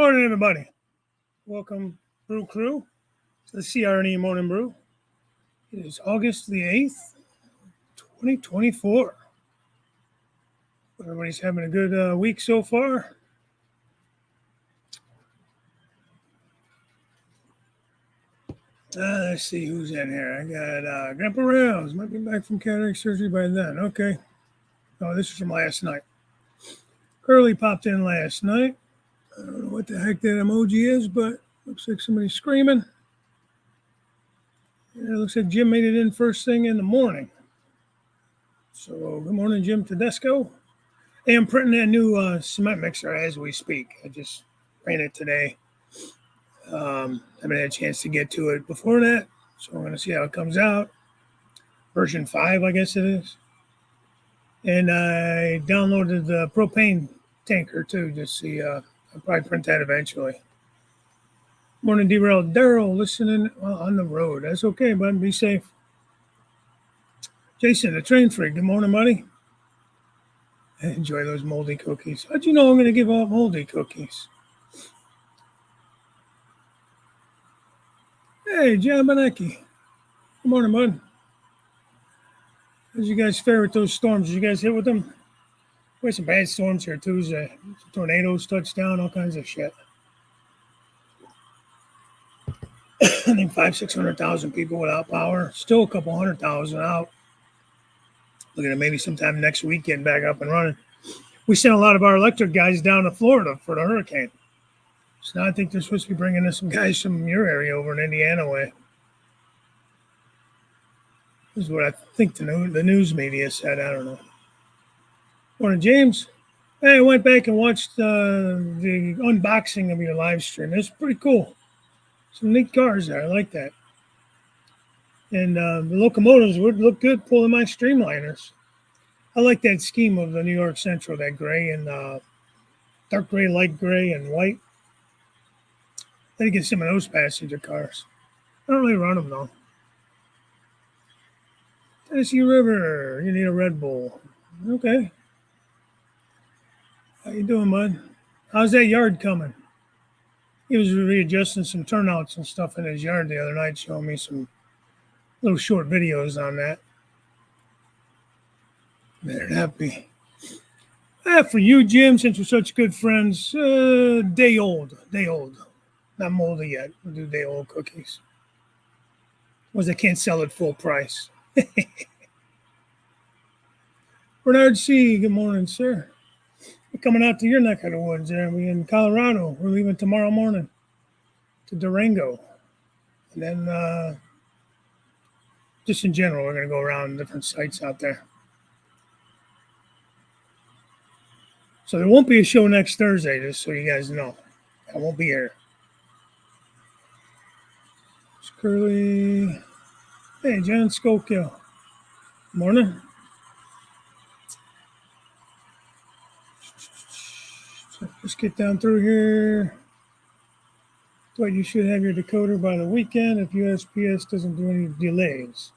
Morning, everybody. Welcome, Brew Crew, to the CR&E Morning Brew. It is August the 8th, 2024. Everybody's having a good week so far. Let's see who's in here. I got Grandpa Rouse. Might be back from cataract surgery by then. Okay. Oh, this is from last night. Curly popped in last night. I don't know what the heck that emoji is, but looks like somebody's screaming. Yeah, it looks like Jim made it in first thing in the morning. So good morning, Jim Tedesco. Hey, I'm printing that new cement mixer as we speak. I just ran it today. Haven't had a chance to get to it before that, so I'm going to see how it comes out. Version 5, I guess it is. And I downloaded the propane tanker too, just see. I'll probably print that eventually. Morning, Derailed. Daryl, listening on the road. That's okay, bud. Be safe. Jason, the train freak. Good morning, buddy. I enjoy those moldy cookies. How'd you know I'm going to give out moldy cookies? Hey, John Benecki. Good morning, bud. How'd you guys fare with those storms? Did you guys hit with them? We had some bad storms here Tuesday. Tornadoes touched down, all kinds of shit. I think 600,000 people without power. Still a couple 100,000 out. Looking at maybe sometime next week getting back up and running. We sent a lot of our electric guys down to Florida for the hurricane. So now I think they're supposed to be bringing in some guys from your area over in Indiana way. This is what I think the news media said. I don't know. Morning, James. Hey, I went back and watched the unboxing of your live stream. It's pretty cool. Some neat cars there. I like that. And the locomotives would look good pulling my streamliners. I like that scheme of the New York Central, that gray and dark gray, light gray, and white. I think get some of those passenger cars. I don't really run them, though. Tennessee River, you need a Red Bull. Okay. How you doing, bud? How's that yard coming? He was readjusting some turnouts and stuff in his yard the other night, showing me some little short videos on that. Better not be. For you, Jim, since we're such good friends, day old. Not moldy yet. We'll do day old cookies. I can't sell at full price. Bernard C., good morning, sir. We're coming out to your neck of the woods there. We're in Colorado. We're leaving tomorrow morning to Durango. And then just in general, we're going to go around different sites out there. So there won't be a show next Thursday, just so you guys know. I won't be here. It's Curly. Hey, John Skokiel. Morning. So let's get down through here. But you should have your decoder by the weekend if USPS doesn't do any delays.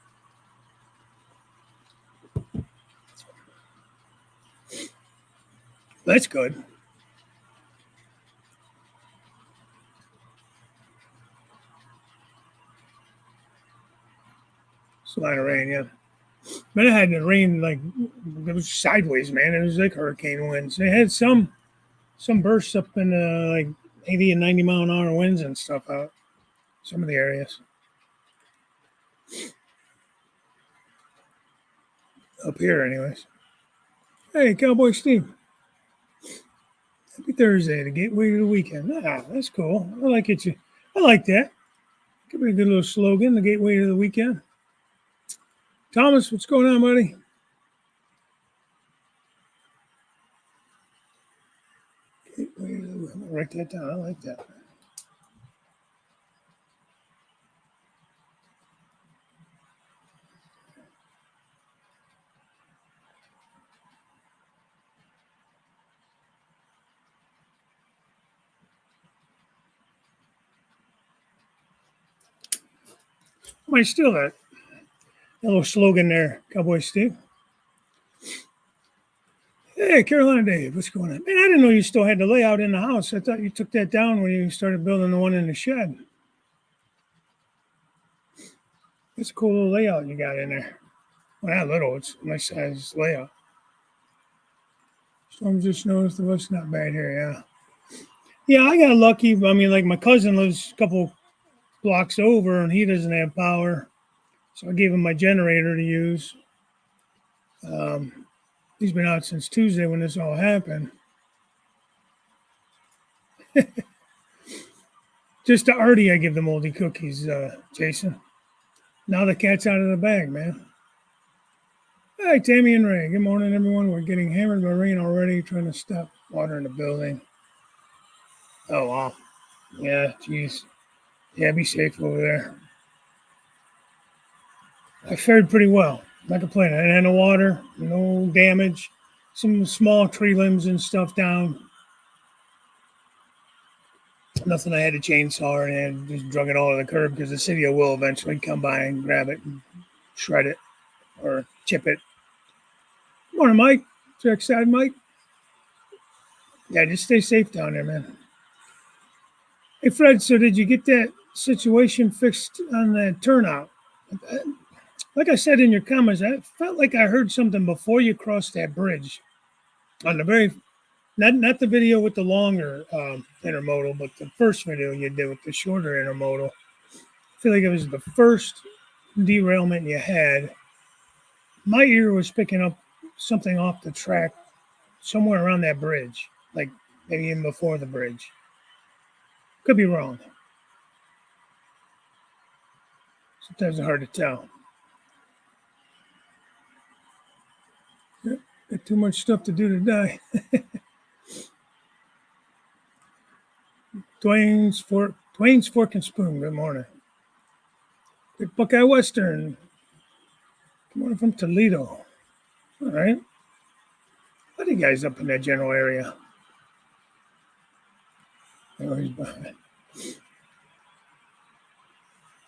That's good. It's a lot of rain, yeah. But it had to rain like it was sideways, man. It was like hurricane winds. They had some bursts up in like 80 and 90 mile an hour winds and stuff out. Some of the areas. Up here, anyways. Hey, Cowboy Steve. Happy Thursday, the gateway to the weekend. Ah, that's cool. I like it. I like that. Could be a good little slogan, the gateway to the weekend. Thomas, what's going on, buddy? Gateway to the weekend. Write that down. I like that. I might steal that. A little slogan there, Cowboy Steve. Hey, Carolina Dave, what's going on? Man, I didn't know you still had the layout in the house. I thought you took that down when you started building the one in the shed. It's a cool little layout you got in there. Well, not little, it's a nice size layout. Storm just noticed the weather's not bad here, yeah. Yeah, I got lucky. I mean, like my cousin lives a couple blocks over and he doesn't have power. So I gave him my generator to use. He's been out since Tuesday when this all happened. Just to Artie, I give the moldy cookies, Jason. Now the cat's out of the bag, man. Hi, Tammy and Ray. Good morning, everyone. We're getting hammered by rain already, trying to stop water in the building. Oh, wow. Yeah, geez. Yeah, be safe over there. I fared pretty well. Not complaining. I didn't have no water, no damage. Some small tree limbs and stuff down. Nothing I had to chainsaw and just drug it all to the curb because the city will eventually come by and grab it and shred it or chip it. Morning, Mike. Check side, Mike. Yeah, just stay safe down there, man. Hey, Fred, so did you get that situation fixed on that turnout? Like I said in your comments, I felt like I heard something before you crossed that bridge. On the very, not the video with the longer intermodal, but the first video you did with the shorter intermodal. I feel like it was the first derailment you had. My ear was picking up something off the track somewhere around that bridge, like maybe even before the bridge. Could be wrong. Sometimes it's hard to tell. Got too much stuff to do today. Dwayne's Fork and Spoon. Good morning. Big Buckeye Western. Good morning from Toledo. All right. A lot of guys up in that general area. Oh, he's behind.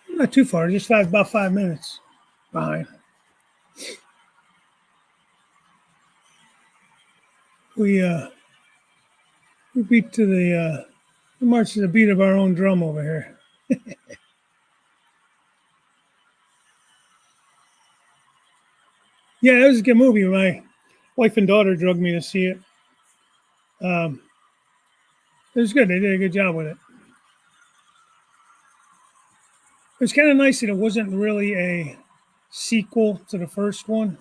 Not too far, just about 5 minutes behind. We beat to we march to the beat of our own drum over here. Yeah, it was a good movie. My wife and daughter drugged me to see it. It was good. They did a good job with it. It was kind of nice that it wasn't really a sequel to the first one,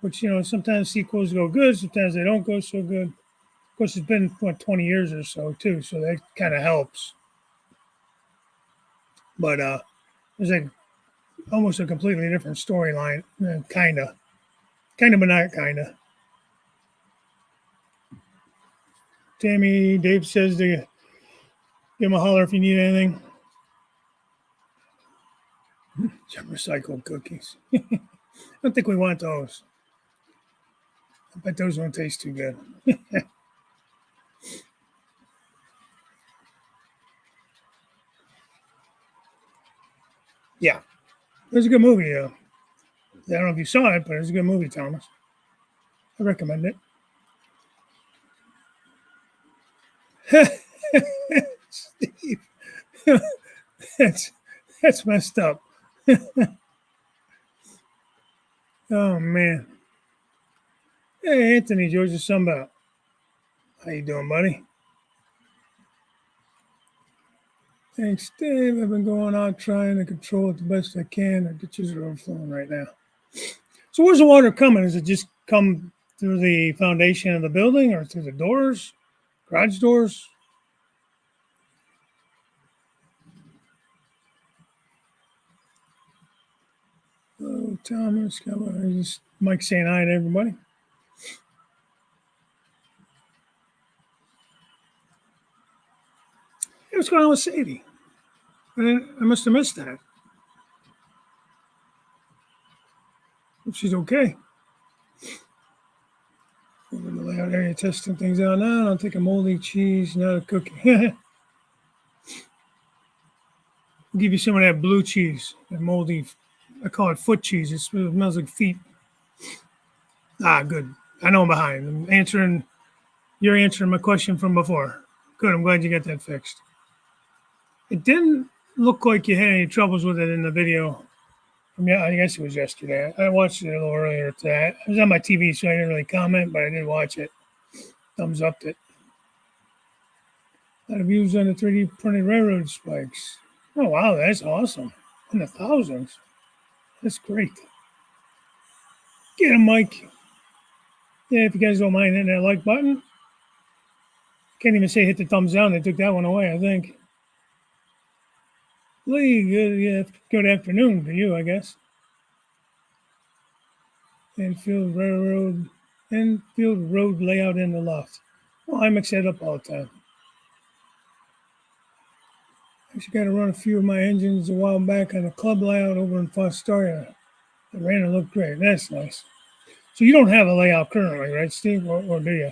which, sometimes sequels go good, sometimes they don't go so good. Of course, it's been, 20 years or so, too, so that kind of helps. But it was like almost a completely different storyline, kind of, but not kind of. Tammy, Dave says to give him a holler if you need anything. Some recycled cookies. I don't think we want those. I bet those won't taste too good. Yeah. It was a good movie. I don't know if you saw it, but it was a good movie, Thomas. I recommend it. Steve. that's messed up. Oh, man. Hey, Anthony, Georgia Sunbelt. How you doing, buddy? Thanks, Dave. I've been going out trying to control it the best I can. The ditches are overflowing right now. So where's the water coming? Does it just come through the foundation of the building or through the doors, garage doors? Oh, Thomas, come on. Just Mike saying hi to everybody. Hey, what's going on with Sadie? I must have missed that. Hope she's okay. Over the layout area, testing things out now. I'll take a moldy cheese, not a cookie. I'll give you some of that blue cheese, that moldy. I call it foot cheese. It smells like feet. Ah, good. I know I'm behind. You're answering my question from before. Good. I'm glad you got that fixed. It didn't look like you had any troubles with it in the video. Yeah, I guess it was yesterday. I watched it a little earlier today. It was on my TV, so I didn't really comment, but I did watch it. Thumbs up it. A lot of views on the 3D printed railroad spikes. Oh, wow, that's awesome. In the thousands. That's great. Get him, Mike. Yeah, if you guys don't mind hitting that like button. Can't even say hit the thumbs down. They took that one away, I think. Lee, good afternoon to you, I guess. Enfield Road layout in the loft. Well, I'm set up all the time. Actually got to run a few of my engines a while back on a club layout over in Fostoria. It ran and looked great. That's nice. So you don't have a layout currently, right, Steve, or do you?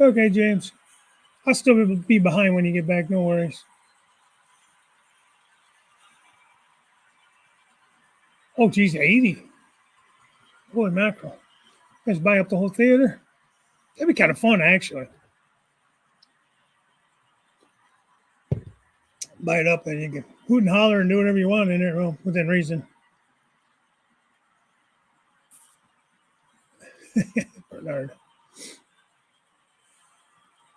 Okay, James. I'll still be behind when you get back. No worries. Oh, geez, 80. Holy mackerel. Let's buy up the whole theater. That'd be kind of fun, actually. Buy it up and you can hoot and holler and do whatever you want in it, well, within reason. Bernard.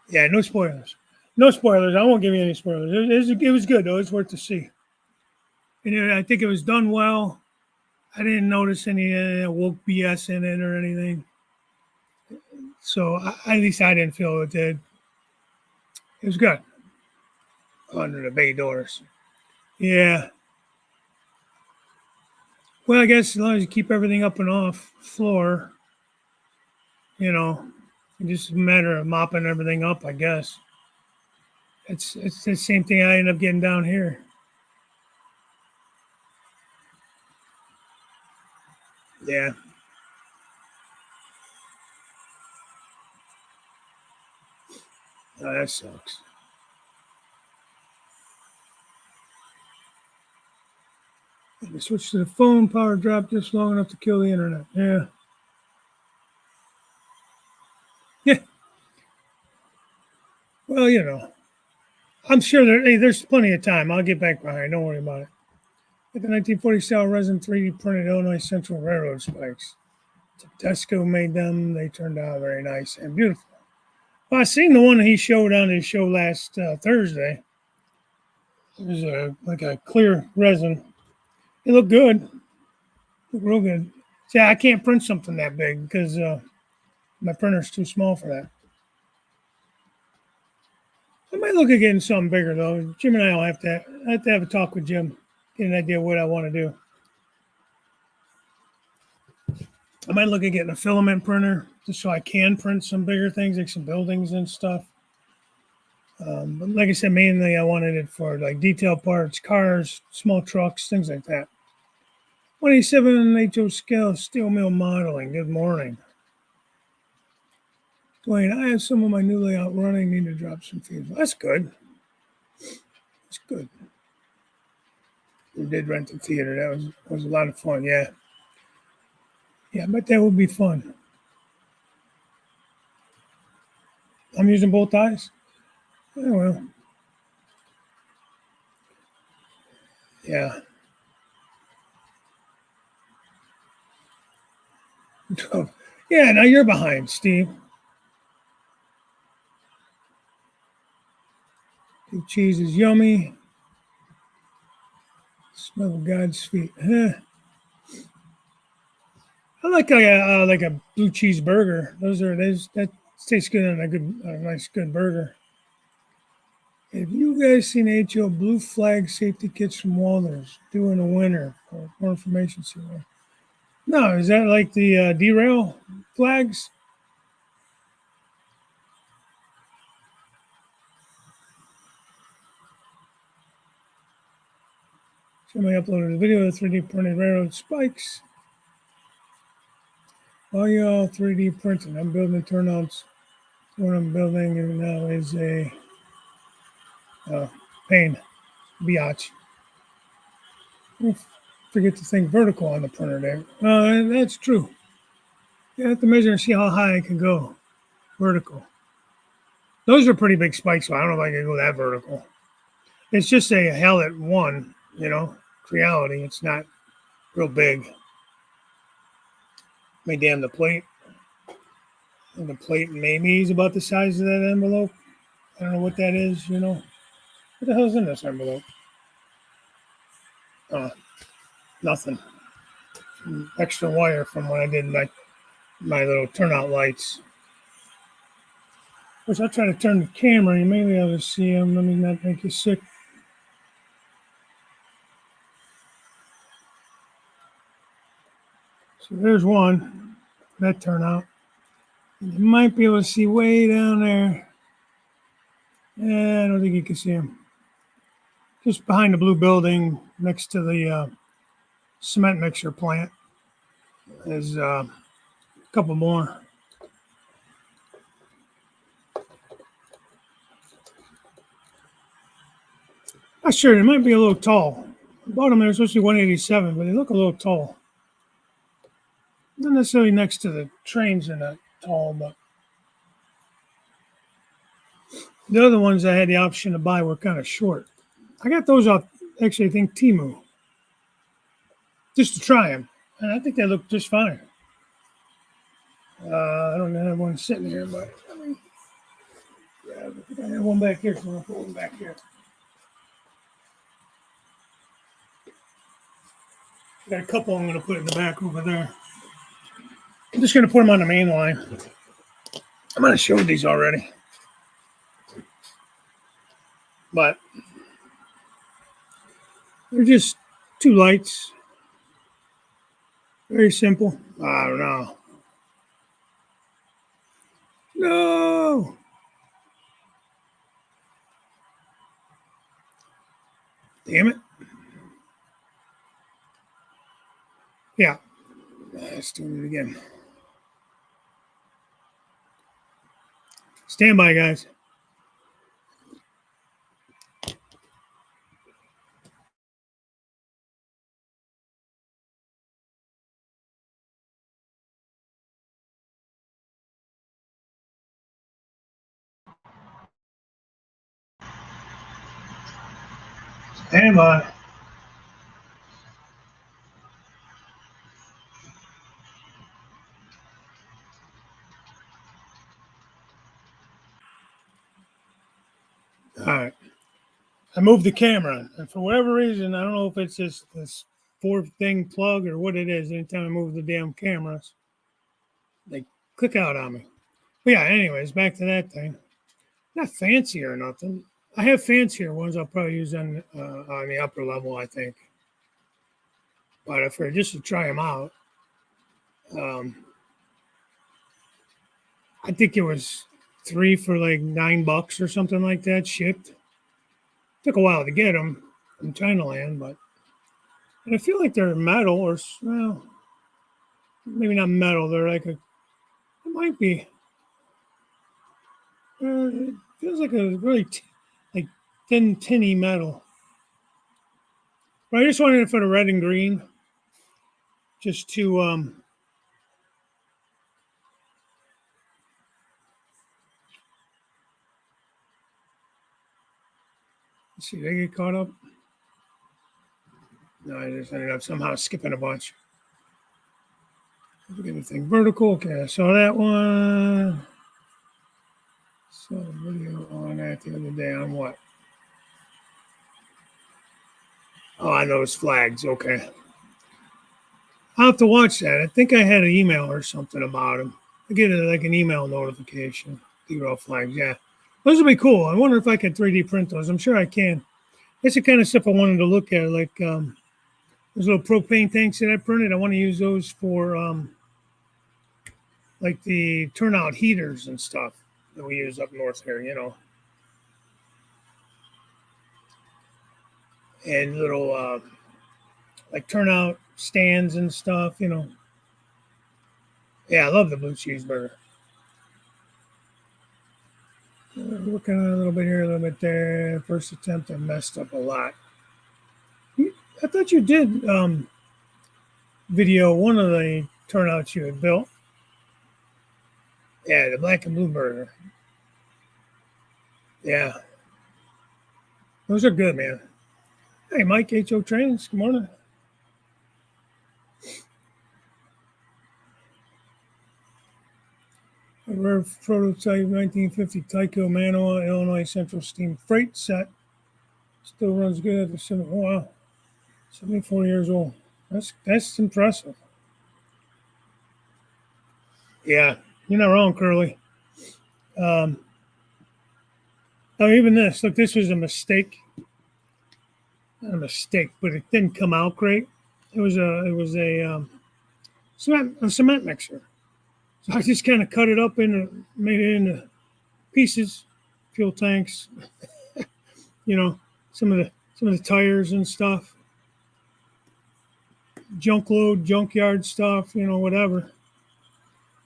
Yeah, no spoilers. No spoilers. I won't give you any spoilers. It was good, though. It's worth to see. And I think it was done well. I didn't notice any woke BS in it or anything. So at least I didn't feel it did. It was good. Under the bay doors. Yeah. Well, I guess as long as you keep everything up and off floor, you know, it's just a matter of mopping everything up, I guess. It's the same thing I end up getting down here. Yeah. Oh, that sucks. Let me switch to the phone. Power drop just long enough to kill the internet. Yeah. Yeah. Well, I'm sure there's plenty of time. I'll get back behind. Don't worry about it. Get the 1940 style resin 3D printed Illinois Central Railroad spikes. Tesco made them. They turned out very nice and beautiful. Well, I seen the one he showed on his show last Thursday. It was like a clear resin. It looked good. Looked real good. See, I can't print something that big because my printer's too small for that. I might look at getting something bigger though. Jim and I will have to have a talk with Jim, get an idea of what I want to do. I might look at getting a filament printer just so I can print some bigger things, like some buildings and stuff. But like I said, mainly I wanted it for like detail parts, cars, small trucks, things like that. 187 HO scale steel mill modeling. Good morning. Dwayne, I have some of my new layout running. Need to drop some feeds. Well, that's good. That's good. We did rent the theater. That was a lot of fun. Yeah. Yeah, but that would be fun. I'm using both eyes. Oh, well. Yeah. Yeah, now you're behind, Steve. The cheese is yummy. Smell of God's feet. Huh. I like a blue cheese burger. That tastes good on a nice good burger. Have you guys seen HO blue flag safety kits from Walters due in the winter? For more information, see there. No, is that like the derail flags? Somebody uploaded a video of 3D printed railroad spikes. Oh, y'all 3D printing. I'm building turnouts. What I'm building now is a pain biatch. Forget to think vertical on the printer there. That's true. You have to measure and see how high I can go. Vertical. Those are pretty big spikes, so I don't know if I can go that vertical. It's just a hell at one, reality. It's not real big. May damn the plate. And the plate maybe is about the size of that envelope. I don't know what that is, What the hell's in this envelope? Nothing. Some extra wire from when I did my little turnout lights. Which I'll try to turn the camera. You may be able to see them. Let me not make you sick. So there's one. That turnout. You might be able to see way down there. I don't think you can see them. Just behind the blue building next to the cement mixer plant. There's a couple more. Not sure. They might be a little tall. I bought them. They're supposed to be 187, but they look a little tall. Not necessarily next to the trains are not tall, but the other ones I had the option to buy were kind of short. I got those off, actually, I think Temu, just to try them. And I think they look just fine. I don't have one sitting here, but I think I have one back here, so I'll put one back here. Got a couple I'm going to put in the back over there. I'm just going to put them on the main line. I might have showed these already. But they're just two lights. Very simple. I don't know. No! Damn it. Yeah. Let's do it again. Stand by, guys. Stand by. All right. I moved the camera, and for whatever reason, I don't know if it's just this fourth thing plug or what it is. Anytime I move the damn cameras, they click out on me. But yeah, anyways, back to that thing. Not fancy or nothing. I have fancier ones I'll probably use on the upper level, I think. But if we're just to try them out, um, I think it was 3 for like $9 or something like that shipped. Took a while to get them from China land, but and I feel like they're metal or well, maybe not metal. They're like it might be. It feels like a really like thin, tinny metal. But I just wanted it for the red and green, just to let's see. They get caught up. No, I just ended up somehow skipping a bunch. Look at the thing vertical. Okay, I saw that one. Saw a video on that the other day on what? Oh, I know it's flags. Okay. I'll have to watch that. I think I had an email or something about them. I get like an email notification. Zero flags. Yeah. Those would be cool. I wonder if I could 3D print those. I'm sure I can. That's the kind of stuff I wanted to look at, like those little propane tanks that I printed. I want to use those for like the turnout heaters and stuff that we use up north here, and little like turnout stands and stuff. Yeah, I love the blue cheeseburger. Working on a little bit here, a little bit there. First attempt, I messed up a lot. I thought you did video one of the turnouts you had built. Yeah, the black and blue burger. Yeah. Those are good, man. Hey, Mike, HO Trains, good morning. A rare prototype 1950 Tyco Manoa, Illinois Central Steam freight set. Still runs good after 74 years old. That's impressive. Yeah, you're not wrong, Curly. Oh, even this. Look, this was a mistake. Not a mistake, but it didn't come out great. It was a cement mixer. So I just kind of cut it up made it into pieces, fuel tanks, some of the tires and stuff, junkyard stuff, whatever.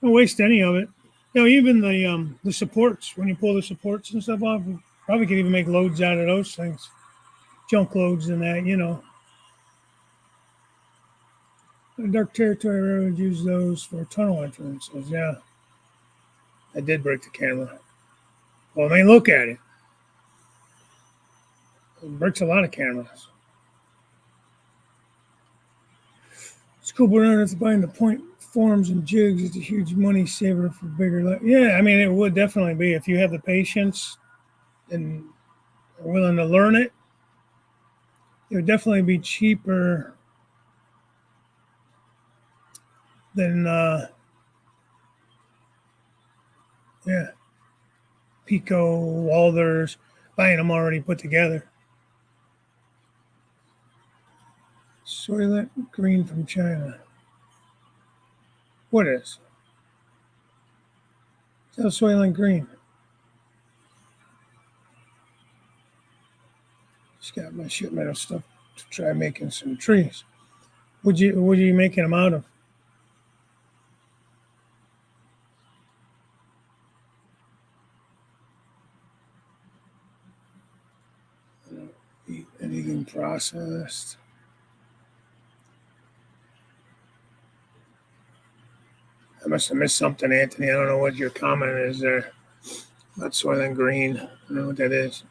Don't waste any of it. Even the supports, when you pull the supports and stuff off, you probably could even make loads out of those things. Junk loads and that. Dark Territory Railroad use those for tunnel entrances. Yeah. I did break the camera. Well, I mean, look at it. It breaks a lot of cameras. It's cool, but if buying the point forms and jigs, it's a huge money saver for bigger. Yeah, I mean, it would definitely be if you have the patience and are willing to learn it. It would definitely be cheaper than Pico, Walthers, buying them already put together. Soylent Green from China. What is? It's Soylent Green. Just got my shit metal stuff to try making some trees. What are you making them out of? I don't eat anything processed. I must have missed something, Anthony. I don't know what your comment is there about Soylent Green. I don't know what that is.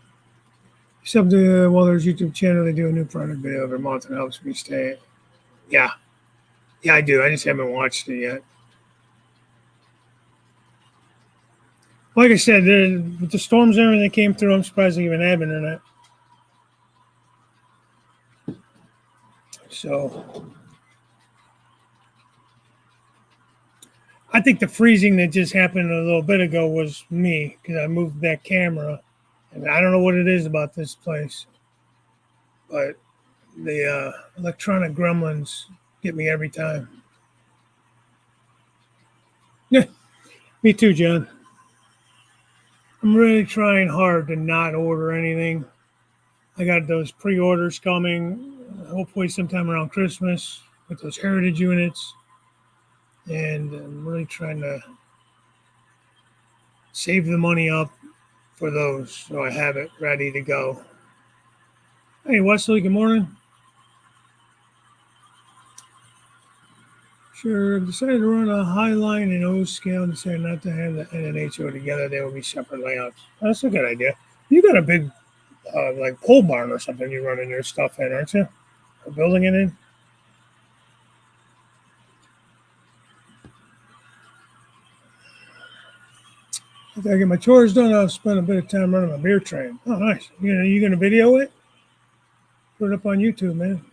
Sub to Walter's YouTube channel. They do a new product video every month and it helps me stay. Yeah, I do. I just haven't watched it yet. Like I said, with the storms and everything that came through, I'm surprised they even have internet. So I think the freezing that just happened a little bit ago was me because I moved that camera. And I don't know what it is about this place, but the electronic gremlins get me every time. Yeah, me too, John. I'm really trying hard to not order anything. I got those pre-orders coming, hopefully sometime around Christmas with those heritage units. And I'm really trying to save the money up for those so I have it ready to go. Hey, Wesley, good morning. Sure, decided to run a high line and O scale and decided not to have the N and HO together. They will be separate layouts. That's a good idea. You got a big like pole barn or something you're running your stuff in, aren't you? Or building it in? After I get my chores done, I'll spend a bit of time running my beer train. Oh, nice. You gonna video it? Put it up on YouTube, man.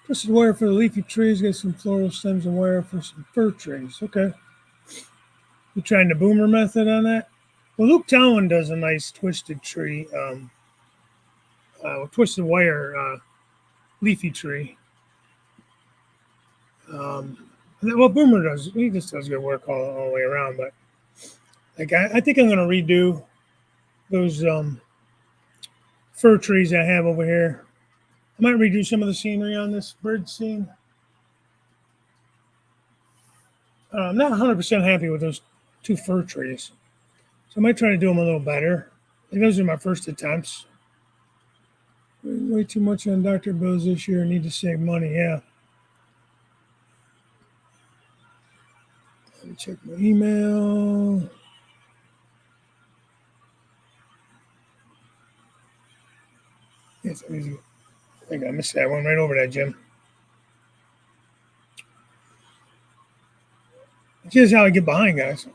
Twisted wire for the leafy trees. Get some floral stems and wire for some fir trees. Okay. You trying the boomer method on that? Well, Luke Towan does a nice twisted tree, twisted wire leafy tree. Well, Boomer does. He just does good work all the way around. But like, I think I'm going to redo those fir trees I have over here. I might redo some of the scenery on this bridge scene. I'm not 100% happy with those two fir trees, so I might try to do them a little better. I think those are my first attempts. Way too much on doctor bills this year. Need to save money. Yeah. Let me check my email. Yes, I think I missed that one right over that, Jim. Here's how I get behind, guys.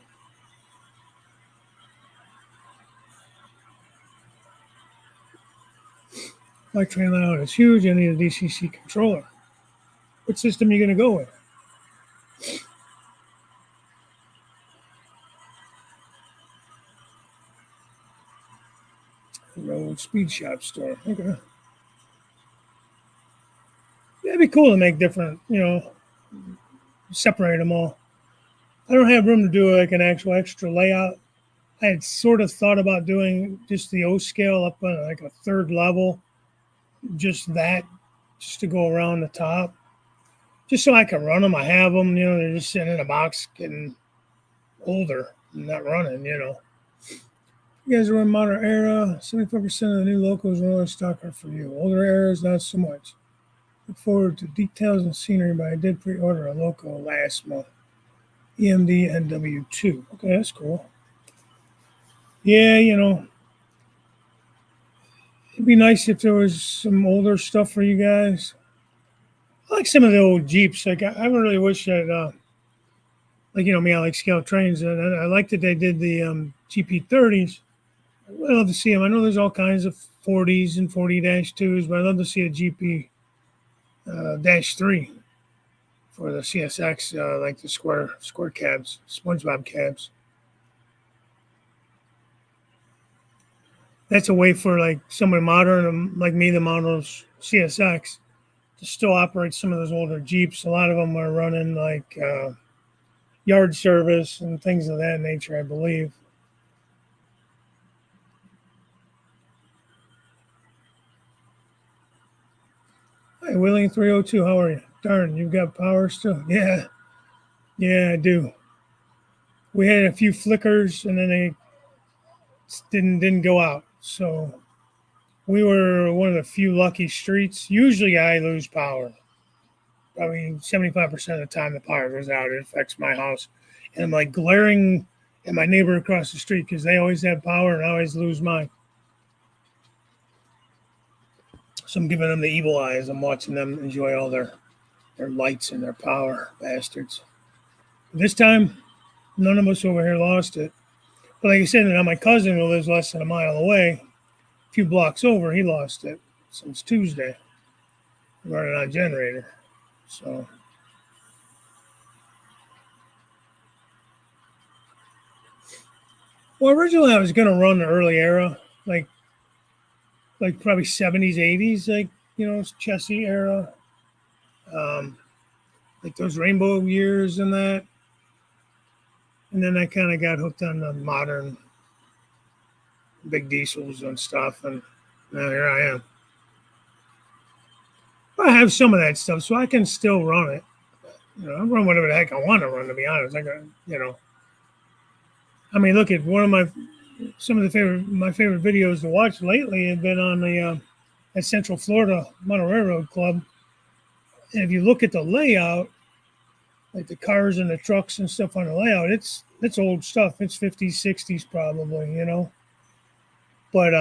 My train layout is huge. I need a DCC controller. What system are you going to go with? Road Speed Shop store. Okay. Yeah, it'd be cool to make different, separate them all. I don't have room to do like an actual extra layout. I had sort of thought about doing just the O scale up on like a third level, just that, just to go around the top, just so I can run them. I have them, they're just sitting in a box getting older and not running. You guys are in modern era. 75% of the new locals are only stock are for you. Older eras, not so much. Look forward to details and scenery, but I did pre-order a loco last month. EMD NW2. Okay, that's cool. Yeah, it'd be nice if there was some older stuff for you guys. I like some of the old Jeeps. Like I really wish that, like me, I like scale trains, and I like that they did the GP30s. I'd really love to see them. I know there's all kinds of 40s and 40-2s, but I'd love to see a GP -3 for the CSX, like the square cabs, SpongeBob cabs. That's a way for like someone modern like me, the models CSX, to still operate some of those older Jeeps. A lot of them are running like yard service and things of that nature, I believe. Hi, Willing 302, how are you? Darn, you've got power still? Yeah, I do. We had a few flickers and then they didn't go out. So we were one of the few lucky streets. Usually I lose power. I mean, 75% of the time the power goes out. It affects my house. And I'm like glaring at my neighbor across the street because they always have power and I always lose mine. So I'm giving them the evil eyes. I'm watching them enjoy all their lights and their power, bastards. This time, none of us over here lost it. But like I said, now my cousin who lives less than a mile away, a few blocks over, he lost it since Tuesday, running on a generator. So, well, originally I was going to run the early era, like probably 70s, 80s, like, Chessie era, um, like those rainbow years and that. And then I kind of got hooked on the modern big diesels and stuff. And now here I am. I have some of that stuff, so I can still run it. I run whatever the heck I want to run, to be honest. I mean, look at one of some of my favorite videos to watch lately have been on the at Central Florida Motor Railroad Club. And if you look at the layout, like the cars and the trucks and stuff on the layout, it's old stuff. It's 50s, 60s probably. But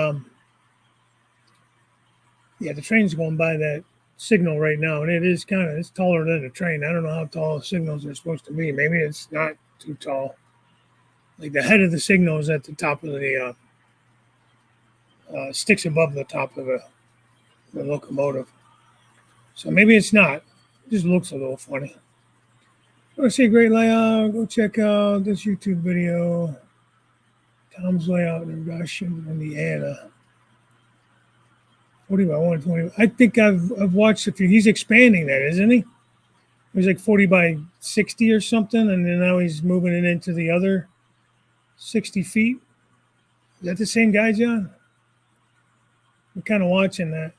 yeah, the train's going by that signal right now, and it's taller than a train. I don't know how tall the signals are supposed to be. Maybe it's not too tall. Like the head of the signal is at the top of the sticks above the top of the locomotive. So maybe it's not. It just looks a little funny. Want to see a great layout? Go check out this YouTube video. Tom's layout in Russian, Indiana. 40 by 120. I think I've watched a few. He's expanding that, isn't he? It was like 40 by 60 or something, and then now he's moving it into the other 60 feet. Is that the same guy, John? We're kind of watching that.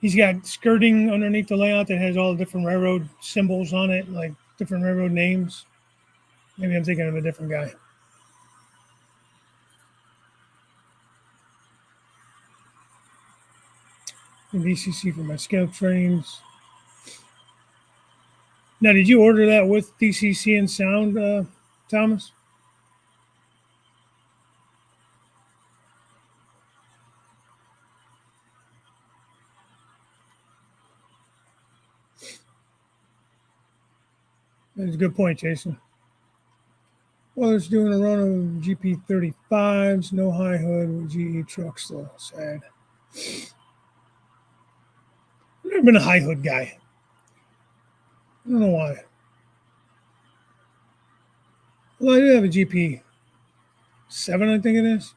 He's got skirting underneath the layout that has all the different railroad symbols on it, like different railroad names. Maybe I'm thinking of a different guy. and DCC for my scout trains. Now, did you order that with DCC and sound, Thomas? That's a good point, Jason. Well, it's doing a run of GP35s, no high hood with GE trucks, though. Sad. I've never been a high hood guy. I don't know why. Well, I do have a GP7, I think it is.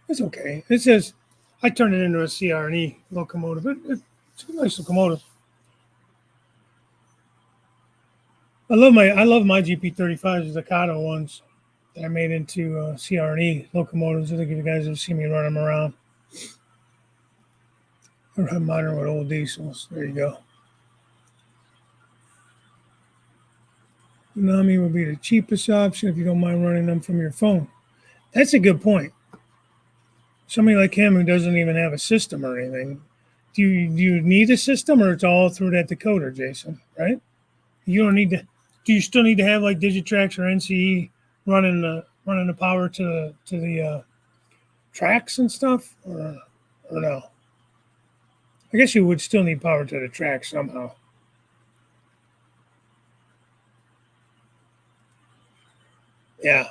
It's okay. It says I turned it into a CR&E locomotive. It's a nice locomotive. I love my GP35s, the Kato ones that I made into CR&E locomotives. I think you guys have seen me run them around. I run modern with old diesels. There you go. Tsunami would be the cheapest option if you don't mind running them from your phone. That's a good point. Somebody like him who doesn't even have a system or anything, do you need a system, or it's all through that decoder, Jason? Right? You don't need to. Do you still need to have like Digitrax or NCE running the power to the tracks and stuff, or no? I guess you would still need power to the tracks somehow. Yeah.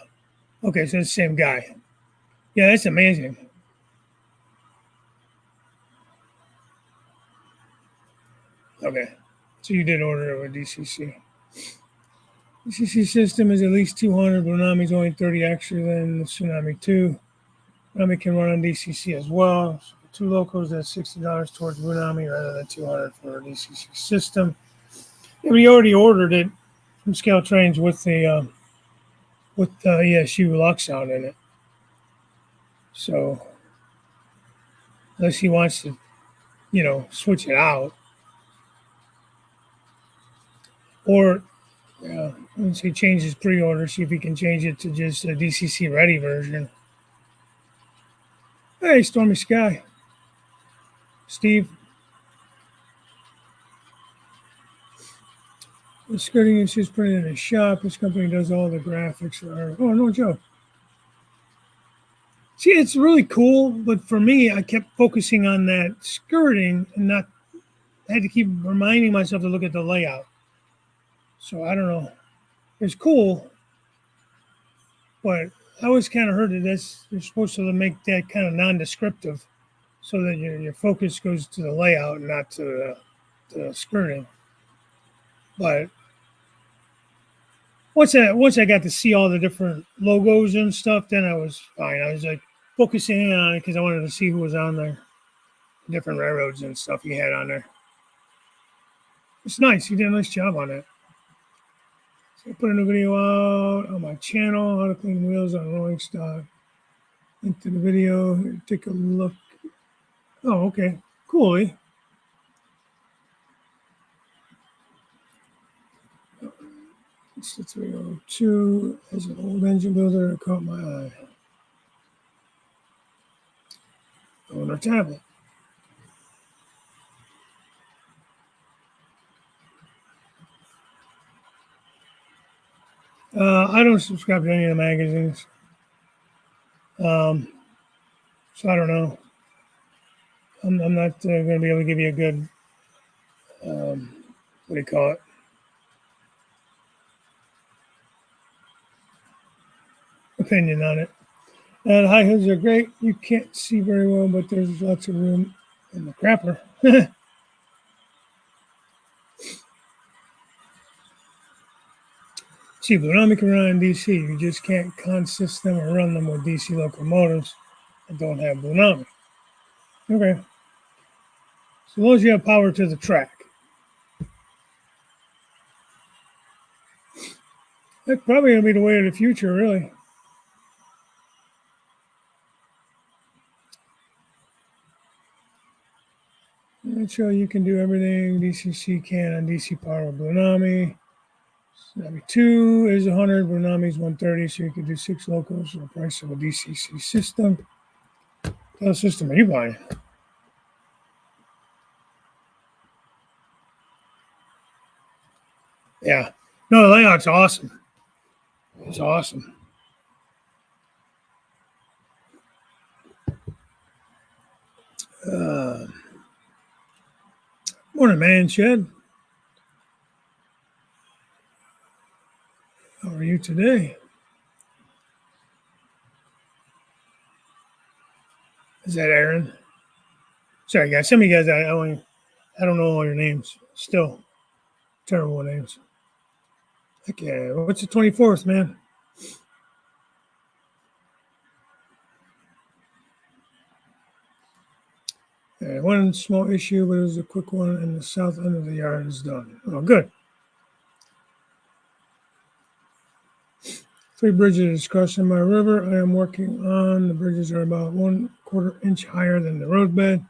Okay, so it's the same guy. Yeah, that's amazing. Okay. So you did order it with DCC. DCC system is at least 200, but Tsunami's only 30 extra than the Tsunami 2. Tsunami can run on DCC as well. So for two locals, that's $60 towards Tsunami rather than 200 for a DCC system. Yeah, we already ordered it from Scale Trains with the ESU Lux out in it. So unless he wants to, switch it out, or once he changes pre-order, see if he can change it to just a DCC ready version. Hey, Stormy Sky, Steve. The skirting is just printed in a shop. This company does all the graphics for her. Oh, no joke. See, it's really cool, but for me, I kept focusing on that skirting and not. I had to keep reminding myself to look at the layout. So I don't know. It's cool, but I always kind of heard that you're supposed to make that kind of non-descriptive, so that your focus goes to the layout and not to the skirting. But once I got to see all the different logos and stuff, then I was fine. I was like focusing in on it because I wanted to see who was on there, different railroads and stuff he had on there. It's nice. He did a nice job on it. So I put a new video out on my channel, how to clean wheels on rolling stock. Link to the video. Here, take a look. Oh, okay. Cool. Eh? It's the 302. As an old engine builder, it caught my eye. On our tablet. I don't subscribe to any of the magazines. So I don't know. I'm not going to be able to give you a good, what do you call it? Opinion on it. The high hoods are great. You can't see very well, but there's lots of room in the crapper. See, Tsunami can run on DC. You just can't consist them or run them with DC locomotives that don't have Tsunami. Okay. So long as you have power to the track. That's probably going to be the way of the future, really. Let's show you can do everything DCC can on DC power with Tsunami. Tsunami 2 is 100, Tsunami is 130, so you can do 6 locals for the price of a DCC system. What system are you buying? Yeah. No, the layout's awesome. It's awesome. Uh, Morning, man, Shed. How are you today? Is that Aaron? Sorry, guys. Some of you guys, I don't know all your names. Still terrible names. Okay, what's the 24th, man? One small issue, but it was a quick one, and the south end of the yard is done. Oh, good. 3 bridges crossing my river. I am working on. The bridges are about 1/4 inch higher than the roadbed.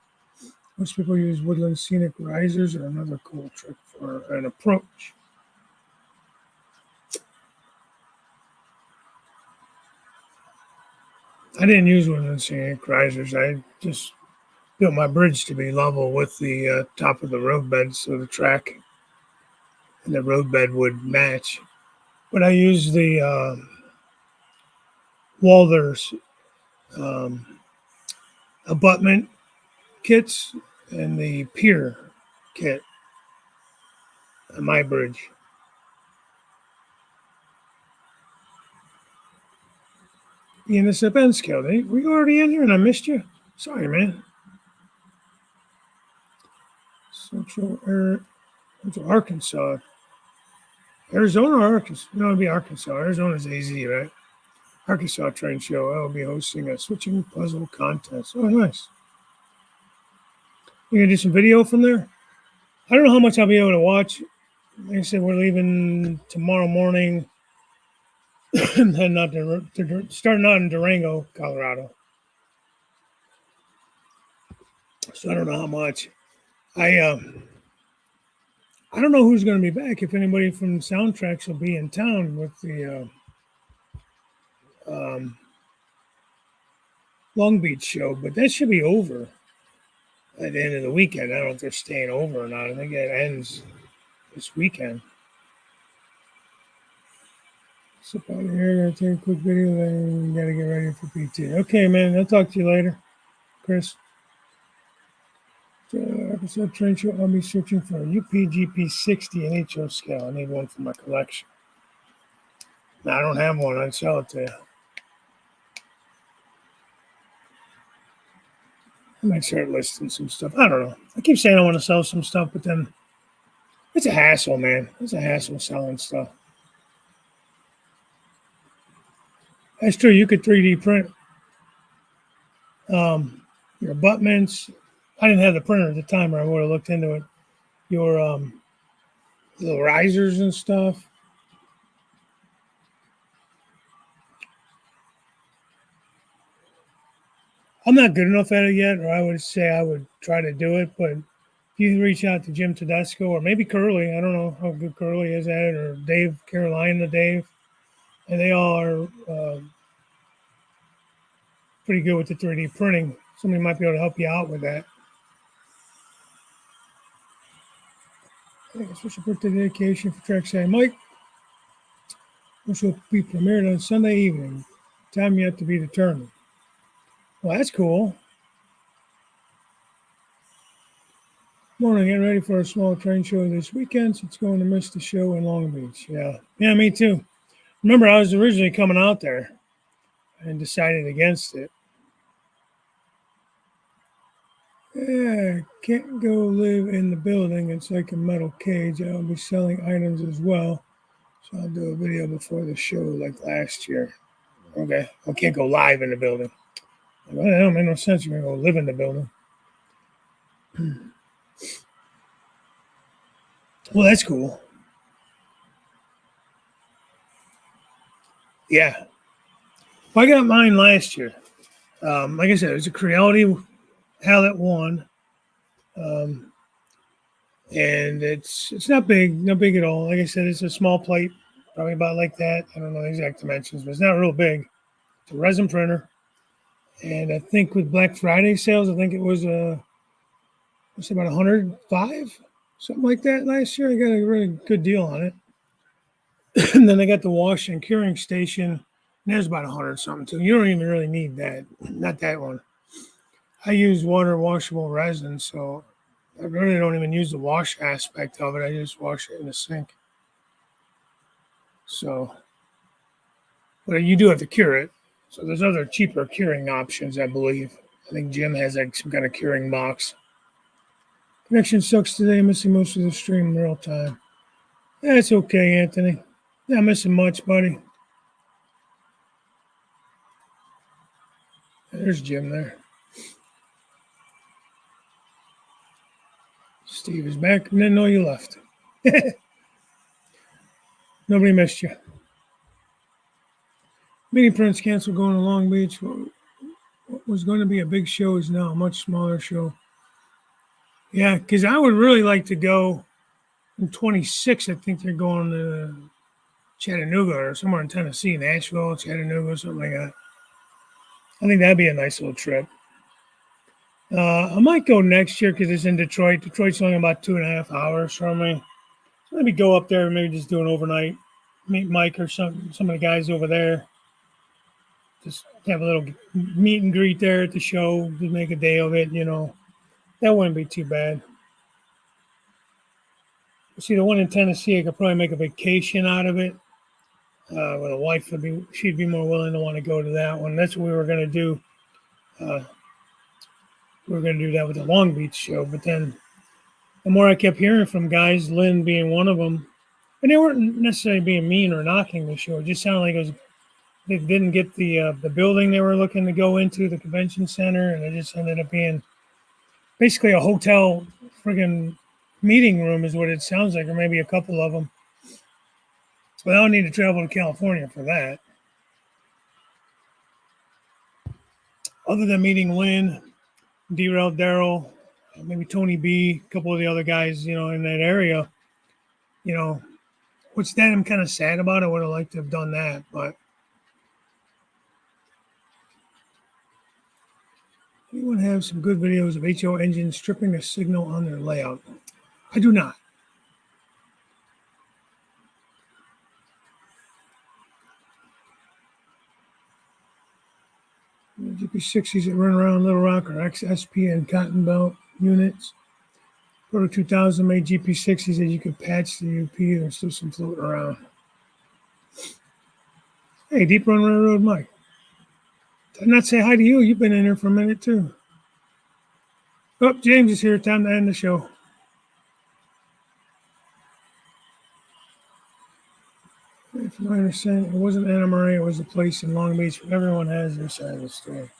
Most people use woodland scenic risers or another cool trick for an approach. I didn't use woodland scenic risers. I just built my bridge to be level with the top of the roadbed so the track and the roadbed would match. But I used the Walther's um, abutment kits and the pier kit on my bridge. Being this event scale, were you already in here and I missed you? Sorry, man. Central Arkansas. Arizona or Arkansas? No, it'd be Arkansas. Arizona's AZ, right? Arkansas Train Show. I will be hosting a switching puzzle contest. Oh, nice. You gonna do some video from there? I don't know how much I'll be able to watch. Like I said, we're leaving tomorrow morning and heading out starting out in Durango, Colorado. So I don't know how much. I I don't know who's going to be back. If anybody from Soundtracks will be in town with the Long Beach show, but that should be over at the end of the weekend. I don't know if they're staying over or not. I think it ends this weekend. Sip out of here. Gotta take a quick video. Then gotta get ready for PT. Okay, man. I'll talk to you later, Chris. Episode train show. I'll be searching for a UPGP 60 and HO scale. I need one for my collection. No, I don't have one. I'd sell it to you. I might start listing some stuff. I don't know. I keep saying I want to sell some stuff, but then it's a hassle, man. It's a hassle selling stuff. That's true. You could 3D print your abutments. I didn't have the printer at the time, or I would have looked into it. Your little risers and stuff. I'm not good enough at it yet, or I would say I would try to do it. But if you reach out to Jim Tedesco or maybe Curly, I don't know how good Curly is at it, or Dave Carolina, Dave, and they all are pretty good with the 3D printing. Somebody might be able to help you out with that. I think a special birthday dedication for Trackside Mike, which will be premiered on Sunday evening. Time yet to be determined. Well, that's cool. Morning, getting ready for a small train show this weekend, so it's going to miss the show in Long Beach. Yeah, me too. Remember, I was originally coming out there and decided against it. Yeah, can't go live in the building. It's like a metal cage. I'll be selling items as well. So I'll do a video before the show like last year. Okay. I can't go live in the building. Well, that don't make no sense. You're going to go live in the building. Well, that's cool. Yeah. Well, I got mine last year. Like I said, it's a Creality Hallet 1. And it's not big at all. Like I said, it's a small plate, probably about like that. I don't know the exact dimensions, but it's not real big. It's a resin printer. And I think with Black Friday sales, I think it was it's about 105, something like that last year. I got a really good deal on it. And then I got the wash and curing station, and there's about 100 something too. You don't even really need that, not that one. I use water washable resin, so I really don't even use the wash aspect of it. I just wash it in the sink. So, but you do have to cure it. So there's other cheaper curing options, I believe. I think Jim has like some kind of curing box. Connection sucks today. Missing most of the stream in real time. That's okay, Anthony. Not missing much, buddy. There's Jim there. Steve is back. Didn't know you left. Nobody missed you. Meeting prints canceled going to Long Beach. What was going to be a big show is now a much smaller show. Yeah, because I would really like to go in 26. I think they're going to Chattanooga or somewhere in Tennessee, Nashville, Chattanooga, something like that. I think that'd be a nice little trip. I might go next year because it's in Detroit. Detroit's only about 2.5 hours from me. So maybe go up there and maybe just do an overnight. Meet Mike or some of the guys over there. Just have a little meet and greet there at the show. Just make a day of it, That wouldn't be too bad. See, the one in Tennessee, I could probably make a vacation out of it. With a wife she'd be more willing to want to go to that one. That's what we were going to do. We were going to do that with the Long Beach show, but then the more I kept hearing from guys, Lynn being one of them, and they weren't necessarily being mean or knocking the show. It just sounded like they didn't get the building they were looking to go into, the convention center, and it just ended up being basically a hotel friggin' meeting room is what it sounds like, or maybe a couple of them. So I don't need to travel to California for that. Other than meeting Lynn, Derail, Daryl, maybe Tony B, a couple of the other guys, in that area, which then I'm kind of sad about. I would have liked to have done that, but anyone have some good videos of HO engines stripping a signal on their layout? I do not. GP60s that run around Little Rock are XSP and Cotton Belt units. Proto 2000 made GP60s that you could patch the UP. There's still some floating around. Hey, Deep Run Railroad Mike. Did I not say hi to you? You've been in here for a minute too. Oh, James is here. Time to end the show. From my understanding, it wasn't NMRA. It was a place in Long Beach. Everyone has their side of the story.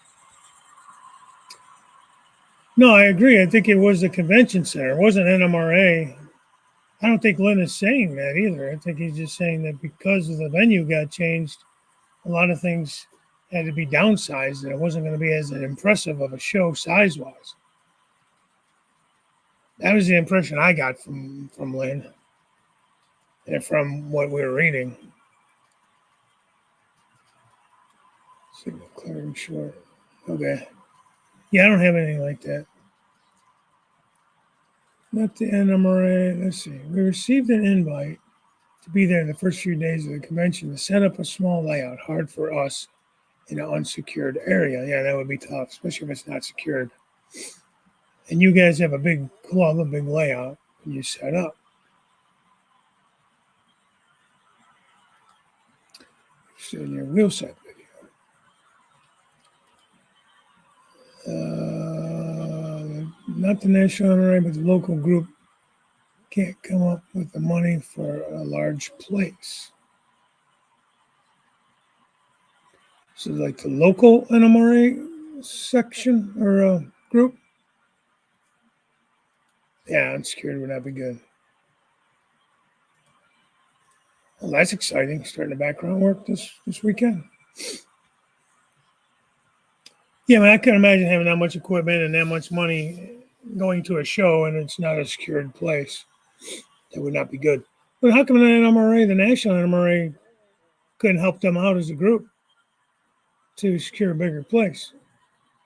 No, I agree. I think it was the convention center. It wasn't NMRA. I don't think Lynn is saying that either. I think he's just saying that because the venue got changed, a lot of things had to be downsized, and it wasn't going to be as impressive of a show size-wise. That was the impression I got from Lynn and from what we were reading. Signal clearing short. Okay. Yeah, I don't have anything like that. Not the NMRA. Let's see. We received an invite to be there the first few days of the convention to set up a small layout, hard for us in an unsecured area. Yeah, that would be tough, especially if it's not secured. And you guys have a big club, a big layout when you set up. So in your wheel set video. Not the national NRA, but the local group can't come up with the money for a large place. So like the local NMRA section or group? Yeah, unsecured would not be good. Well, that's exciting. Starting the background work this weekend. Yeah, I can imagine having that much equipment and that much money going to a show and it's not a secured place. That would not be good. But how come the NMRA, the national NMRA, couldn't help them out as a group to secure a bigger place?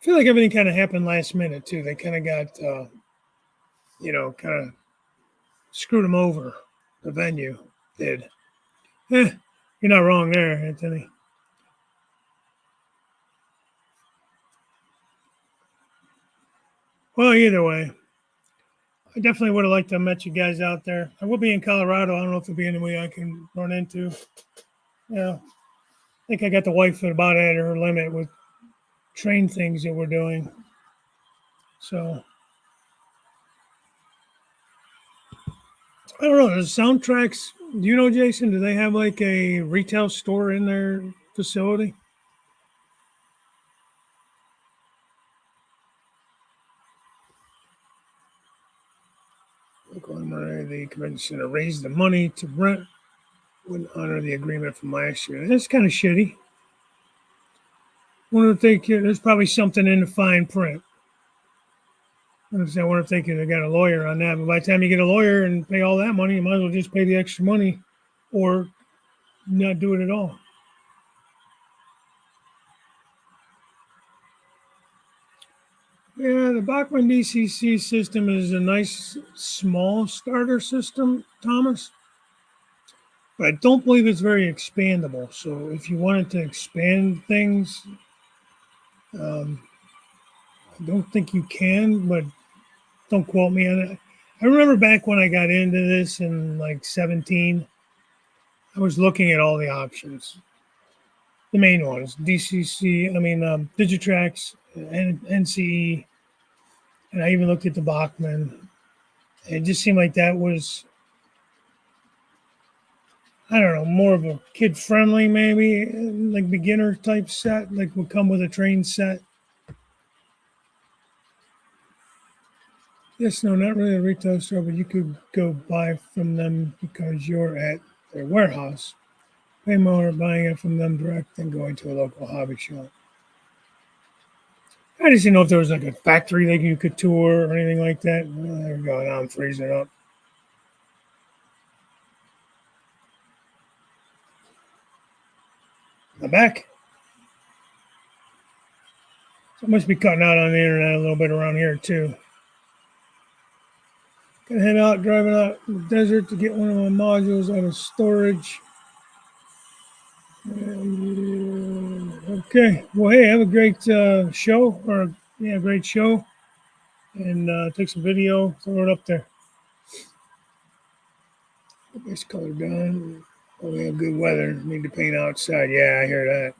I feel like everything kind of happened last minute too. They kind of got, kind of screwed them over. The venue did. Eh, you're not wrong there, Anthony. Well, either way, I definitely would have liked to have met you guys out there. I will be in Colorado. I don't know if there'll be any way I can run into. Yeah, I think I got the wife about at her limit with train things that we're doing. So I don't know. The soundtracks. Do you know, Jason? Do they have like a retail store in their facility? Local MRA, the convention center raised the money to rent wouldn't honor the agreement from last year. That's kind of shitty. Wonder if they could, there's probably something in the fine print. I wonder if they could have got a lawyer on that. But by the time you get a lawyer and pay all that money, you might as well just pay the extra money or not do it at all. Yeah, the Bachman DCC system is a nice small starter system, Thomas. But I don't believe it's very expandable. So if you wanted to expand things, um, I don't think you can, but don't quote me on it. I remember back when I got into this in like 17, I was looking at all the options. The main ones, DCC, Digitrax, and NCE, and I even looked at the Bachman. It just seemed like that was, I don't know, more of a kid friendly, maybe, like beginner type set, like would come with a train set. Yes, no, not really a retail store, but you could go buy from them because you're at their warehouse. Pay more buying it from them direct than going to a local hobby shop. I just didn't know if there was like a factory that you could tour or anything like that. There we go. Now I'm freezing up. I'm back. So it must be cutting out on the internet a little bit around here too. Gonna head out, driving out in the desert to get one of my modules out of storage. And, okay. Well, hey, have a great show, or yeah, great show, and take some video, throw it up there. Base color done. Oh, we have good weather. Need to paint outside. Yeah, I hear that.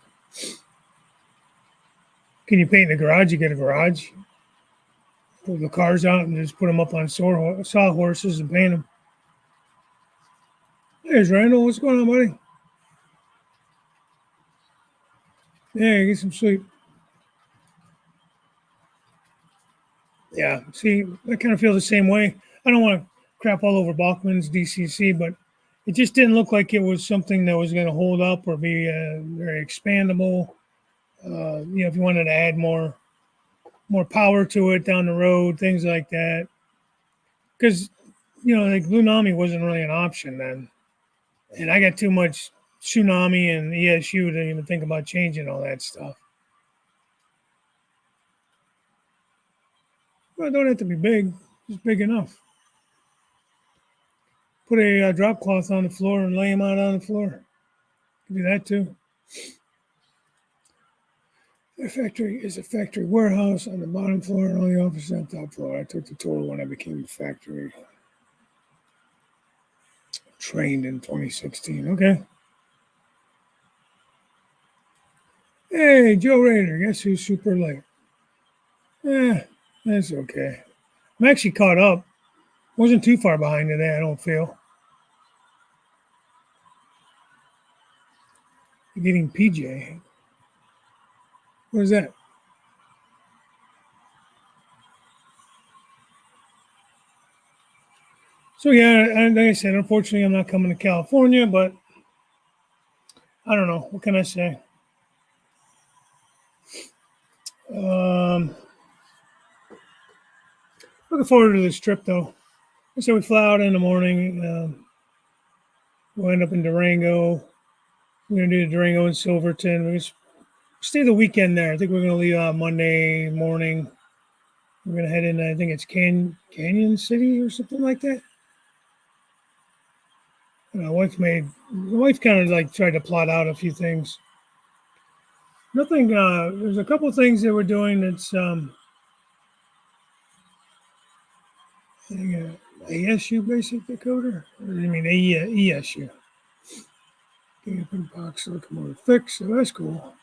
Can you paint in the garage? You get a garage. Pull the cars out and just put them up on sawhorses and paint them. There's Randall. What's going on, buddy? Yeah, get some sleep. Yeah, see, I kind of feel the same way. I don't want to crap all over Bachman's DCC, but it just didn't look like it was something that was going to hold up or be very expandable. If you wanted to add more power to it down the road, things like that. Because like Lunami wasn't really an option then, and I got too much Tsunami and ESU to even think about changing all that stuff. Well, it don't have to be big; just big enough. Put a drop cloth on the floor and lay them out on the floor. Do that too. The factory is a factory warehouse on the bottom floor and all the offices on the top floor. I took the tour when I became a factory trained in 2016. Okay. Hey, Joe Raider. Guess who's super late? That's okay. I'm actually caught up. Wasn't too far behind today, I don't feel. Getting PJ. What is that? So yeah, like I said, unfortunately, I'm not coming to California, but I don't know. What can I say? Um, Looking forward to this trip, though. So we fly out in the morning. We'll end up in Durango. We're gonna do the Durango and Silverton. We're gonna stay the weekend there. I think we're gonna leave Monday morning. We're gonna head in. I think it's Canyon City or something like that. My wife kind of like tried to plot out a few things. Nothing. There's a couple of things that we're doing that's I think, ASU basic decoder. Or I mean ESU. Put box locomotive fix. So that's cool.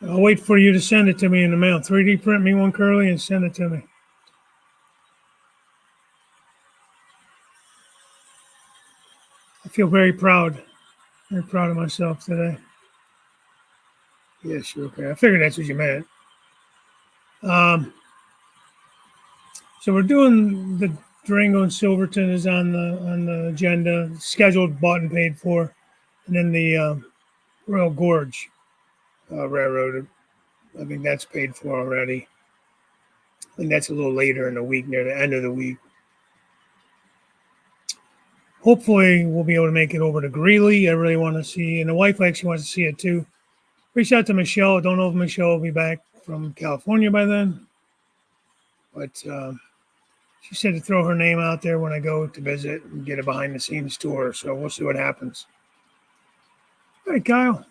I'll wait for you to send it to me in the mail. 3D print me one, Curly, and send it to me. I feel very proud of myself today. Yes, okay. I figured that's what you meant. So we're doing the Durango and Silverton is on the agenda, scheduled, bought and paid for, and then the Royal Gorge Railroad. I think that's paid for already. I think that's a little later in the week, near the end of the week. Hopefully, we'll be able to make it over to Greeley. I really want to see, and the wife actually wants to see it too. Reach out to Michelle. I don't know if Michelle will be back from California by then, but she said to throw her name out there when I go to visit and get a behind the scenes tour. So we'll see what happens. All right, Kyle.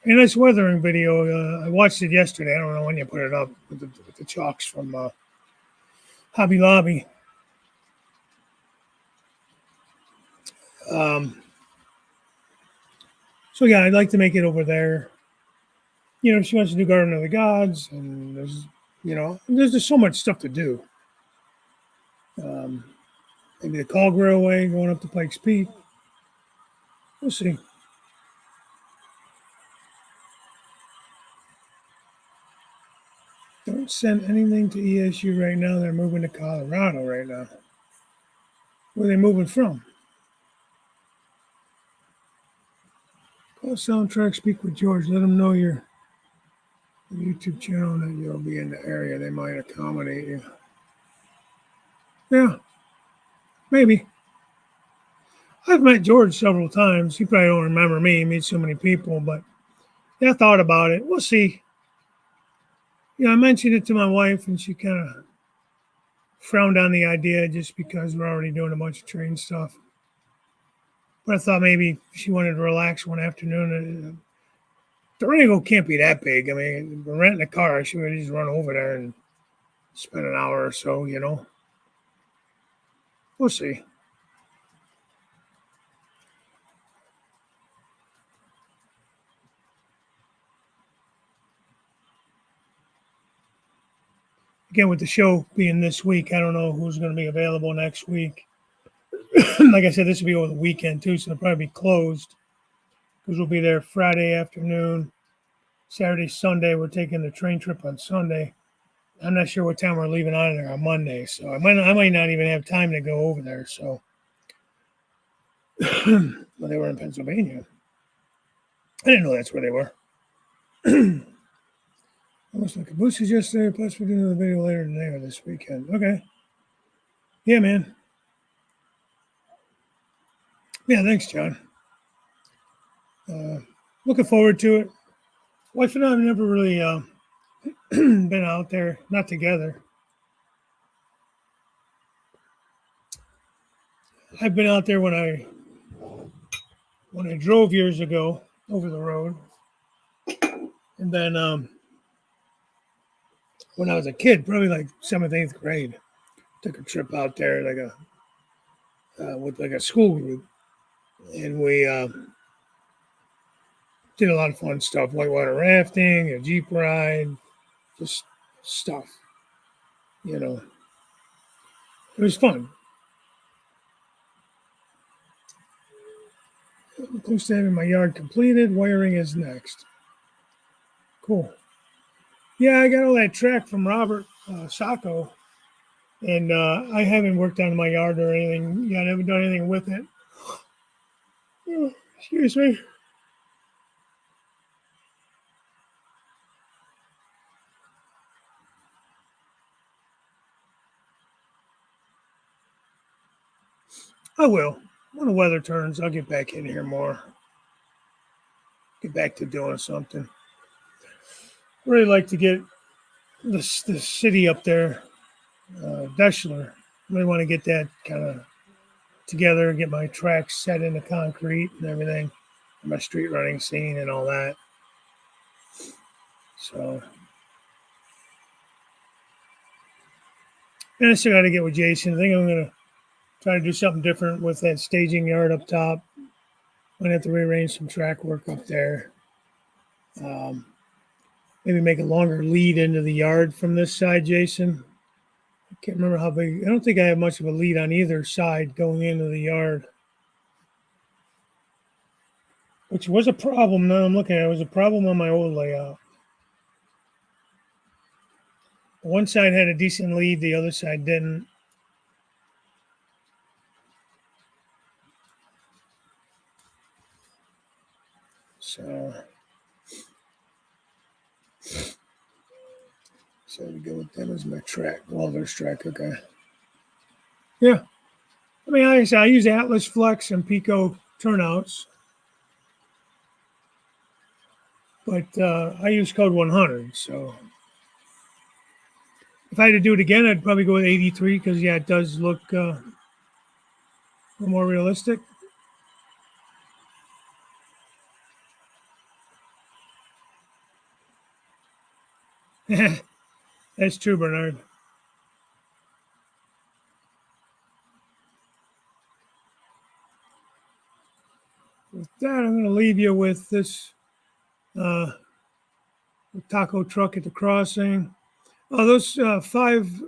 A nice weathering video. I watched it yesterday. I don't know when you put it up with the chalks from Hobby Lobby. So yeah, I'd like to make it over there. She wants to do Garden of the Gods, and there's just so much stuff to do. Maybe the Cog Railway going up to Pikes Peak. We'll see. Don't send anything to ESU right now. They're moving to Colorado right now. Where are they moving from? Call Soundtrack, speak with George. Let them know your YouTube channel that you'll be in the area. They might accommodate you. Yeah, maybe. I've met George several times. He probably don't remember me. He meets so many people, but yeah, I thought about it. We'll see. I mentioned it to my wife, and she kind of frowned on the idea just because we're already doing a bunch of train stuff. But I thought maybe she wanted to relax one afternoon. Durango can't be that big. I mean, we're renting a car. She would just run over there and spend an hour or so, We'll see. Again, with the show being this week, I don't know who's going to be available next week. Like I said, this will be over the weekend too, so it'll probably be closed because we'll be there Friday afternoon, Saturday, Sunday. We're taking the train trip on Sunday. I'm not sure what time we're leaving out of there on Monday, so I might not even have time to go over there. So, well, they were in Pennsylvania. I didn't know that's where they were. I was looking at Boosters yesterday. Plus, we're doing another video later today or this weekend. Okay. Yeah, man. Yeah, thanks, John. Looking forward to it. Wife and I have never really been out there, not together. I've been out there when I drove years ago over the road, and then when I was a kid, probably like 7th, 8th grade, took a trip out there with like a school group, and we did a lot of fun stuff, whitewater rafting, a jeep ride, just stuff. It was fun. I'm close to having my yard completed. Wiring is next. Cool. Yeah, I got all that track from Robert Sacco, and I haven't worked on my yard or anything yet. I haven't done anything with it. Oh, excuse me. I will. When the weather turns, I'll get back in here more. Get back to doing something. Really like to get the city up there, Deschler. I really want to get that kind of together, get my tracks set into concrete and everything, my street running scene and all that. So, and I still got to get with Jason. I think I'm going to try to do something different with that staging yard up top. I'm going to have to rearrange some track work up there. Maybe make a longer lead into the yard from this side, Jason. I can't remember how big. I don't think I have much of a lead on either side going into the yard, which was a problem. Now I'm looking at it, was a problem on my old layout. One side had a decent lead, the other side didn't. So we go with them as my track, Walder's track. Okay. Yeah. I mean, like I said, I use Atlas Flex and Pico turnouts, but I use code 100. So if I had to do it again, I'd probably go with 83 because, yeah, it does look a little more realistic. That's true, Bernard. With that, I'm going to leave you with this taco truck at the crossing. Oh, those 5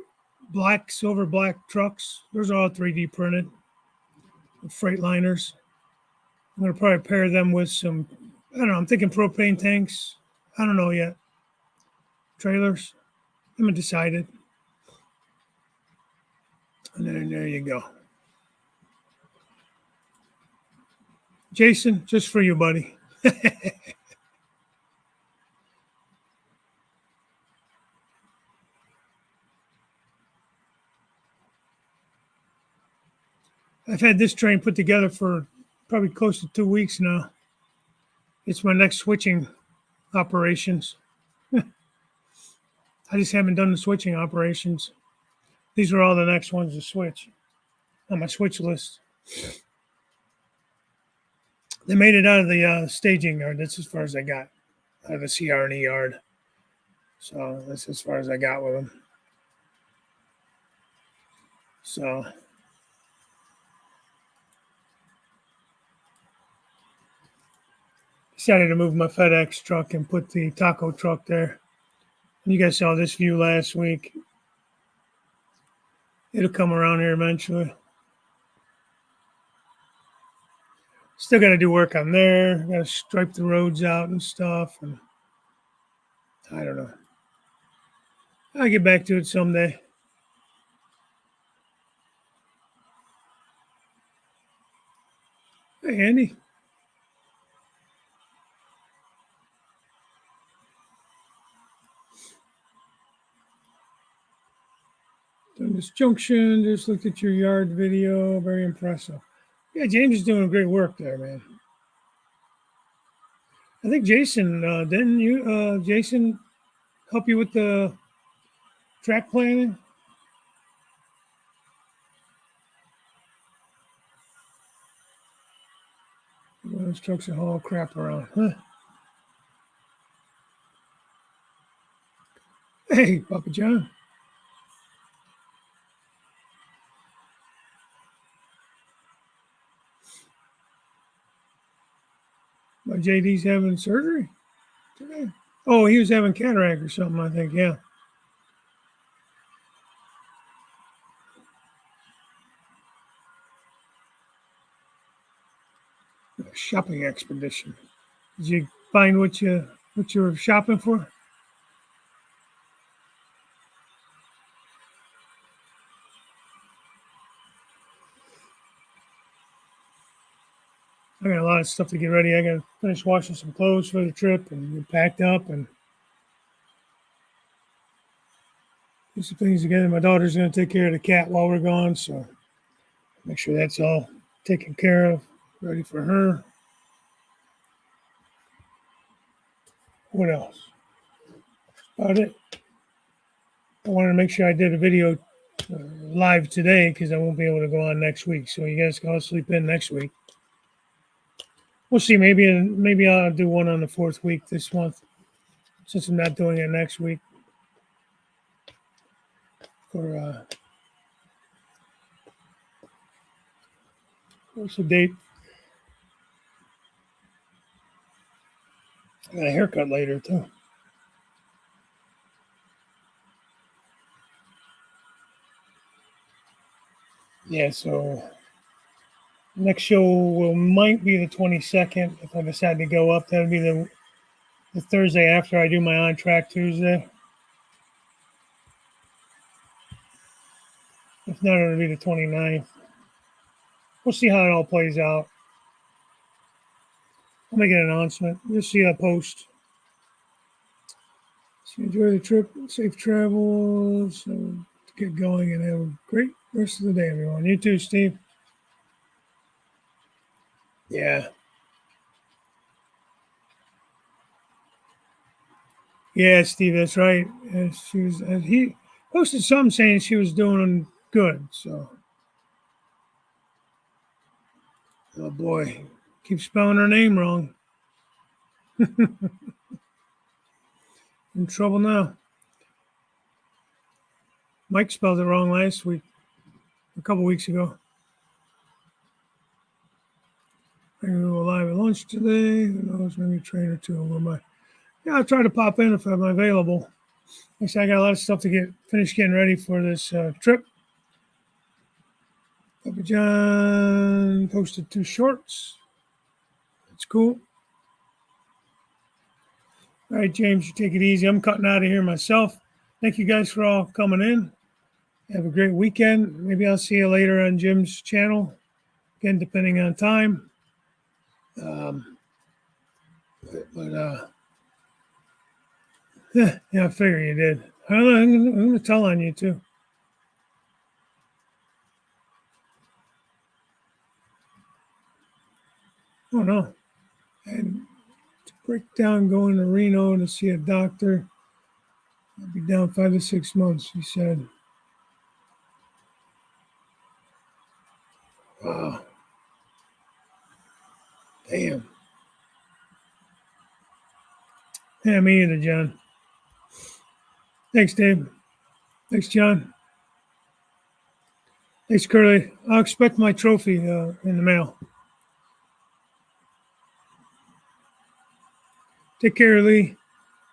silver black trucks, those are all 3D printed freight liners. I'm going to probably pair them with some, I don't know, I'm thinking propane tanks. I don't know yet. Trailers. I haven't decided. And then there you go. Jason, just for you, buddy. I've had this train put together for probably close to 2 weeks now. It's my next switching operations. I just haven't done the switching operations. These are all the next ones to switch on my switch list. They made it out of the staging yard. That's as far as I got out of the CR&E yard. So that's as far as I got with them. So decided to move my FedEx truck and put the taco truck there. And you guys saw this view last week. It'll come around here eventually. Still got to do work on there. Got to stripe the roads out and stuff. And I don't know. I'll get back to it someday. Hey, Andy. Done this junction. Just looked at your yard video. Very impressive. Yeah, James is doing great work there, man. I think Jason, didn't you, Jason, help you with the track planning? Those trucks are hauling crap around. Huh? Hey, Papa John. My JD's having surgery today. Oh, he was having cataract or something, I think. Yeah. A shopping expedition. Did you find what you were shopping for? I got a lot of stuff to get ready. I got to finish washing some clothes for the trip and get packed up and get some things together. My daughter's going to take care of the cat while we're gone, so make sure that's all taken care of, ready for her. What else? About it. I wanted to make sure I did a video live today because I won't be able to go on next week. So you guys can all sleep in next week. We'll see. Maybe I'll do one on the 4th week this month since I'm not doing it next week. For what's the date? I got a haircut later too. Yeah, so next show might be the 22nd if I decide to go up. That'll be the Thursday after I do my On Track Tuesday. If not, it'll be the 29th. We'll see how it all plays out. I'll make an announcement. You'll see a post. So enjoy the trip. Safe travels. So get going and have a great rest of the day, everyone. You too, Steve. Yeah. Yeah, Steve, that's right. She was. He posted something saying she was doing good. So, oh boy, keep spelling her name wrong. In trouble now. Mike spelled it wrong last week, a couple weeks ago. I'm gonna go live at lunch today. Who knows? Maybe a train or two. Yeah, I'll try to pop in if I'm available. Like I said, I got a lot of stuff to finish getting ready for this trip. Papa John posted 2 shorts. That's cool. All right, James, you take it easy. I'm cutting out of here myself. Thank you guys for all coming in. Have a great weekend. Maybe I'll see you later on Jim's channel. Again, depending on time. Yeah, I figure you did. I'm going to tell on you too. Oh no. And to break down going to Reno to see a doctor. I'll be down 5 to 6 months, he said. Wow. Damn. Yeah, me either, John. Thanks, Dave. Thanks, John. Thanks, Curly. I'll expect my trophy in the mail. Take care, Lee.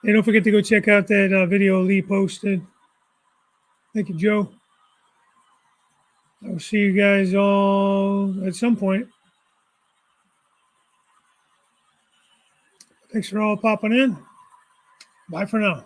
And don't forget to go check out that video Lee posted. Thank you, Joe. I will see you guys all at some point. Thanks for all popping in. Bye for now.